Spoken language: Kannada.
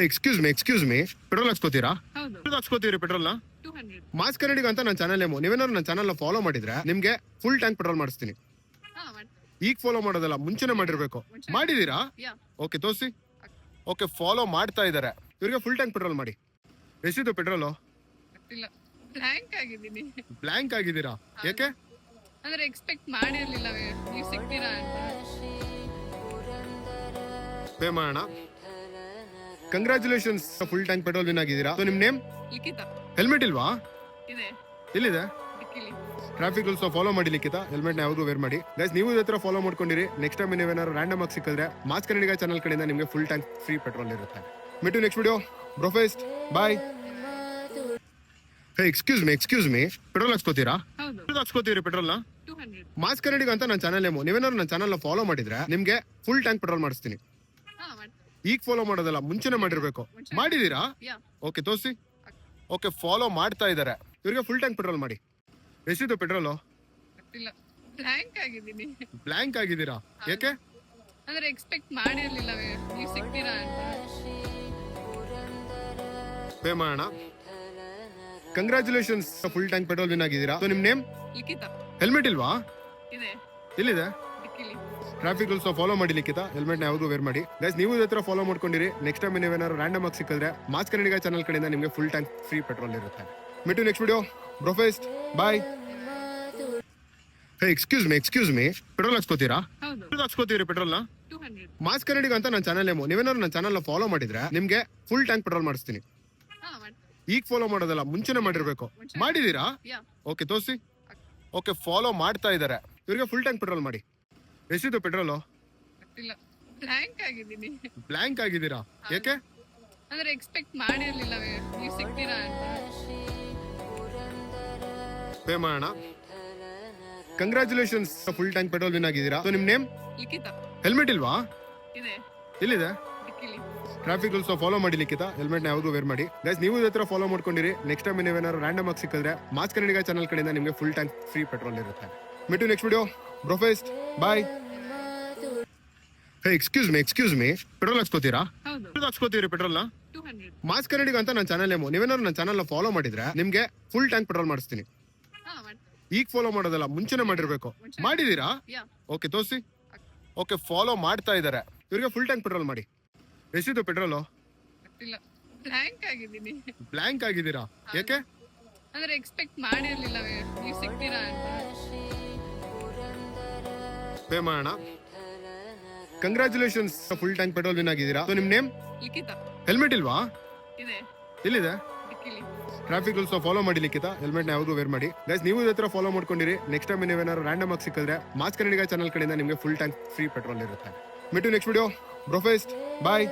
ಎಕ್ಸ್ಕ್ಯೂಸ್ ಮೀ ಪೆಟ್ರೋಲ್ ಹಾಕ್ಸ್ಕೋತೀರಾ? ಹೌದು. ಹಾಕ್ಸ್ಕೋತೀರಿ ಪೆಟ್ರೋಲ್ನ? 200. ಮಾಸ್ ಕನ್ನಡಿಗ ಅಂತ ನನ್ನ ಚಾನಲ್ ನೇಮು. ನೀವೇನಾದ್ರು ನನ್ನ ಚಾನಲ್ ಫಾಲೋ ಮಾಡಿದ್ರೆ ನಿಮ್ಗೆ ಫುಲ್ ಟ್ಯಾಂಕ್ ಪೆಟ್ರೋಲ್ ಮಾಡಿಸ್ತೀನಿ. ಈಗ ಫಾಲೋ ಮಾಡೋದಲ್ಲ, ಮುಂಚೆನೆ ಮಾಡಿರ್ಬೇಕು. ಮಾಡಿದೀರಾ? ಓಕೆ, ತೋರಿಸಿ. ಓಕೆ, ಫಾಲೋ ಮಾಡ್ತಾ ಇದಾರೆ. ಇವ್ರಿಗೆ ಫುಲ್ ಟ್ಯಾಂಕ್ ಪೆಟ್ರೋಲ್ ಮಾಡಿ. ಎಷ್ಟಿದು ಪೆಟ್ರೋಲು? ಇಲ್ಲ, ಬ್ಲ್ಯಾಂಕ್ ಆಗಿದ್ದೀನಿ. ಬ್ಲ್ಯಾಂಕ್ ಆಗಿದ್ದೀರಾ? ಯಾಕೆ? ಅಂದ್ರೆ ಎಕ್ಸ್ಪೆಕ್ಟ್ ಮಾಡಿರ್ಲಿಲ್ಲ ನೀವು ಸಿಗ್ತೀರಾ ಅಂತ. ಪೇ ಮಾಡೋಣ. Congratulations, full tank petrol win ಆಗಿದ್ದೀರಾ. ನಿಮ್ ನೇಮ್? ಲಿಖಿತ. ಹೆಲ್ಮೆಟ್ ಇಲ್ವಾ? ಇದೆ. ಎಲ್ಲಿದೆ? ಡಿಕ್ಕಿಲಿ. ಟ್ರಾಫಿಕ್ ರೂಲ್ಸ್ ಫಾಲೋ ಮಾಡಿ ಲಿಖಿತ. ಹೆಲ್ಮೆಟ್ ಯಾವಾಗೂ ವೇರ್ ಮಾಡಿ. ಗೈಸ್, ನೀವು ಇದೇ ತರ ಫಾಲೋ ಮಾಡ್ಕೊಂಡಿರಿ. ನೆಕ್ಸ್ಟ್ ಟೈಮ್ ನೀವೇನಾದ್ರು ರ್ಯಾಂಡಮ್ ಆಗಿ ಸಿಕ್ಕಿದ್ರೆ ಮಾಸ್ ಕನ್ನಡಿಗ ಚಾನಲ್ ಕಡೆಯಿಂದ ನಿಮಗೆ ಫುಲ್ ಟ್ಯಾಂಕ್ ಫ್ರೀ ಪೆಟ್ರೋಲ್ ಇರುತ್ತೆ. ಮಿಟು ನೆಕ್ಸ್ಟ್ ವಿಡಿಯೋ. ಬ್ರೋಫೆಸ್ಟ್ ಬಾಯ್. ಎಕ್ಸ್ಕ್ಯೂಸ್ ಮೀ ಪೆಟ್ರೋಲ್ ಹಾಕ್ಸ್ಕೋತೀರಾ? ಹೌದು. ಹಾಕ್ಸ್ಕೋತೀರಿ ಪೆಟ್ರೋಲ್ನ? 200. ಮಾಸ್ ಕನ್ನಡಿಗ ಅಂತ ನನ್ನ ಚಾನಲ್ ನೇಮು. ನೀವೇನಾದ್ರು ನನ್ನ ಚಾನಲ್ ಫಾಲೋ ಮಾಡಿದ್ರೆ ನಿಮ್ಗೆ ಫುಲ್ ಟ್ಯಾಂಕ್ ಪೆಟ್ರೋಲ್ ಮಾಡಿಸ್ತೀನಿ. ಈಗ ಫಾಲೋ ಮಾಡೋದಲ್ಲ, ಮುಂಚೆನೆ ಮಾಡಿರ್ಬೇಕು. ಮಾಡಿದೀರಾ? ಓಕೆ, ತೋರಿಸಿ. ಓಕೆ, ಫಾಲೋ ಮಾಡ್ತಾ ಇದಾರೆ. ಇವ್ರಿಗೆ ಫುಲ್ ಟ್ಯಾಂಕ್ ಪೆಟ್ರೋಲ್ ಮಾಡಿ. ಎಷ್ಟಿದು ಪೆಟ್ರೋಲು? ಇಲ್ಲ, ಬ್ಲ್ಯಾಂಕ್ ಆಗಿದ್ದೀನಿ. ಬ್ಲ್ಯಾಂಕ್ ಆಗಿದ್ದೀರಾ? ಯಾಕೆ? ಅಂದ್ರೆ ಎಕ್ಸ್ಪೆಕ್ಟ್ ಮಾಡಿರ್ಲಿಲ್ಲ ನೀವು ಸಿಗ್ತೀರಾ ಅಂತ. ಪೇ ಮಾಡೋಣ. Congratulations, full tank petrol win ಆಗಿದ್ದೀರಾ. ನಿಮ್ ನೇಮ್? ಲಿಖಿತ. ಹೆಲ್ಮೆಟ್ ಇಲ್ವಾ? ಇದೆ. ಎಲ್ಲಿದೆ? ಡಿಕ್ಕಿಲಿ. ಟ್ರಾಫಿಕ್ ರೂಲ್ಸ್ ಫಾಲೋ ಮಾಡಿ ಲಿಖಿತ. ಹೆಲ್ಮೆಟ್ ಯಾವಾಗೂ ವೇರ್ ಮಾಡಿ. ಗೈಸ್, ನೀವು ಇದೇ ತರ ಫಾಲೋ ಮಾಡ್ಕೊಂಡಿರಿ. ನೆಕ್ಸ್ಟ್ ಟೈಮ್ ನೀವೇನಾದ್ರು ರ್ಯಾಂಡಮ್ ಆಗಿ ಸಿಕ್ಕಿದ್ರೆ ಮಾಸ್ ಕನ್ನಡಿಗ ಚಾನಲ್ ಕಡೆಯಿಂದ ನಿಮಗೆ ಫುಲ್ ಟ್ಯಾಂಕ್ ಫ್ರೀ ಪೆಟ್ರೋಲ್ ಇರುತ್ತೆ. ಮಿಟು ನೆಕ್ಸ್ಟ್ ವಿಡಿಯೋ. ಬ್ರೋಫೆಸ್ಟ್ ಬಾಯ್. ಎಕ್ಸ್ಕ್ಯೂಸ್ ಮೀ ಪೆಟ್ರೋಲ್ ಹಾಕ್ಸ್ಕೋತೀರಾ? ಹೌದು. ಹಾಕ್ಸ್ಕೋತೀರಿ ಪೆಟ್ರೋಲ್ನ? 200. ಮಾಸ್ ಕನ್ನಡಿಗ ಅಂತ ನನ್ನ ಚಾನಲ್ ನೇಮು. ನೀವೇನಾದ್ರು ನನ್ನ ಚಾನಲ್ ಫಾಲೋ ಮಾಡಿದ್ರೆ ನಿಮ್ಗೆ ಫುಲ್ ಟ್ಯಾಂಕ್ ಪೆಟ್ರೋಲ್ ಮಾಡಿಸ್ತೀನಿ. ಈಗ ಫಾಲೋ ಮಾಡೋದಲ್ಲ, ಮುಂಚೆನೆ ಮಾಡಿರ್ಬೇಕು. ಮಾಡಿದೀರಾ? ಓಕೆ, ತೋರಿಸಿ. ಓಕೆ, ಫಾಲೋ ಮಾಡ್ತಾ ಇದಾರೆ. ಇವ್ರಿಗೆ ಫುಲ್ ಟ್ಯಾಂಕ್ ಪೆಟ್ರೋಲ್ ಮಾಡಿ. ಎಷ್ಟಿದು ಪೆಟ್ರೋಲು? ಇಲ್ಲ, ಬ್ಲ್ಯಾಂಕ್ ಆಗಿದ್ದೀನಿ. ಬ್ಲ್ಯಾಂಕ್ ಆಗಿದ್ದೀರಾ? ಯಾಕೆ? ಅಂದ್ರೆ ಎಕ್ಸ್ಪೆಕ್ಟ್ ಮಾಡಿರ್ಲಿಲ್ಲ ನೀವು ಸಿಗ್ತೀರಾ ಅಂತ. ಪೇ ಮಾಡೋಣ. Congratulations, full tank petrol win ಆಗಿದ್ದೀರಾ. ನಿಮ್ ನೇಮ್? ಲಿಖಿತ. ಹೆಲ್ಮೆಟ್ ಇಲ್ವಾ? ಇದೆ. ಎಲ್ಲಿದೆ? ಡಿಕ್ಕಿಲಿ. ಟ್ರಾಫಿಕ್ ರೂಲ್ಸ್ ಫಾಲೋ ಮಾಡಿ ಲಿಖಿತ. ಹೆಲ್ಮೆಟ್ ಯಾವಾಗೂ ವೇರ್ ಮಾಡಿ. ಗೈಸ್, ನೀವು ಇದೇ ತರ ಫಾಲೋ ಮಾಡ್ಕೊಂಡಿರಿ. ನೆಕ್ಸ್ಟ್ ಟೈಮ್ ನೀವೇನಾದ್ರು ರ್ಯಾಂಡಮ್ ಆಗಿ ಸಿಕ್ಕಿದ್ರೆ ಮಾಸ್ ಕನ್ನಡಿಗ ಚಾನಲ್ ಕಡೆಯಿಂದ ನಿಮಗೆ ಫುಲ್ ಟ್ಯಾಂಕ್ ಫ್ರೀ ಪೆಟ್ರೋಲ್ ಇರುತ್ತೆ. ಮಿಟು ನೆಕ್ಸ್ಟ್ ವಿಡಿಯೋ. ಬ್ರೋಫೆಸ್ಟ್ ಬಾಯ್. ಎಕ್ಸ್ಕ್ಯೂಸ್ ಮೀ ಪೆಟ್ರೋಲ್ ಹಾಕ್ಸ್ಕೋತೀರಾ? ಹೌದು. ಹಾಕ್ಸ್ಕೋತೀರಿ ಪೆಟ್ರೋಲ್ನ? 200. ಮಾಸ್ ಕನ್ನಡಿಗ ಅಂತ ನನ್ನ ಚಾನಲ್ ನೇಮು. ನೀವೇನಾದ್ರು ನನ್ನ ಚಾನಲ್ ಫಾಲೋ ಮಾಡಿದ್ರೆ ನಿಮ್ಗೆ ಫುಲ್ ಟ್ಯಾಂಕ್ ಪೆಟ್ರೋಲ್ ಮಾಡಿಸ್ತೀನಿ. ಈಗ ಫಾಲೋ ಮಾಡೋದಲ್ಲ, ಮುಂಚೆನೆ ಮಾಡಿರ್ಬೇಕು. ಮಾಡಿದೀರಾ? ಓಕೆ, ತೋರಿಸಿ. ಓಕೆ, ಫಾಲೋ ಮಾಡ್ತಾ ಇದಾರೆ. ಇವ್ರಿಗೆ ಫುಲ್ ಟ್ಯಾಂಕ್ ಪೆಟ್ರೋಲ್ ಮಾಡಿ. ಎಷ್ಟಿದು ಪೆಟ್ರೋಲು? ಇಲ್ಲ, ಬ್ಲ್ಯಾಂಕ್ ಆಗಿದ್ದೀನಿ. ಬ್ಲ್ಯಾಂಕ್ ಆಗಿದ್ದೀರಾ? ಯಾಕೆ? ಅಂದ್ರೆ ಎಕ್ಸ್ಪೆಕ್ಟ್ ಮಾಡಿರ್ಲಿಲ್ಲ ನೀವು ಸಿಗ್ತೀರಾ ಅಂತ. ಪೇ ಮಾಡೋಣ. Congratulations, full tank petrol win ಆಗಿದ್ದೀರಾ. ನಿಮ್ ನೇಮ್? ಲಿಖಿತ. ಹೆಲ್ಮೆಟ್ ಇಲ್ವಾ? ಇದೆ. ಎಲ್ಲಿದೆ? ಡಿಕ್ಕಿಲಿ. ಟ್ರಾಫಿಕ್ ರೂಲ್ಸ್ ಫಾಲೋ ಮಾಡಿ ಲಿಖಿತ. ಹೆಲ್ಮೆಟ್ ಯಾವಾಗೂ ವೇರ್ ಮಾಡಿ. ಗೈಸ್, ನೀವು ಇದೇ ತರ ಫಾಲೋ ಮಾಡ್ಕೊಂಡಿರಿ. ನೆಕ್ಸ್ಟ್ ಟೈಮ್ ನೀವೇನಾದ್ರು ರ್ಯಾಂಡಮ್ ಆಗಿ ಸಿಕ್ಕಿದ್ರೆ ಮಾಸ್ ಕನ್ನಡಿಗ ಚಾನಲ್ ಕಡೆಯಿಂದ ನಿಮಗೆ ಫುಲ್ ಟ್ಯಾಂಕ್ ಫ್ರೀ ಪೆಟ್ರೋಲ್ ಇರುತ್ತೆ. ಮಿಟು ನೆಕ್ಸ್ಟ್ ವಿಡಿಯೋ. ಬ್ರೋಫೆಸ್ಟ್ ಬಾಯ್.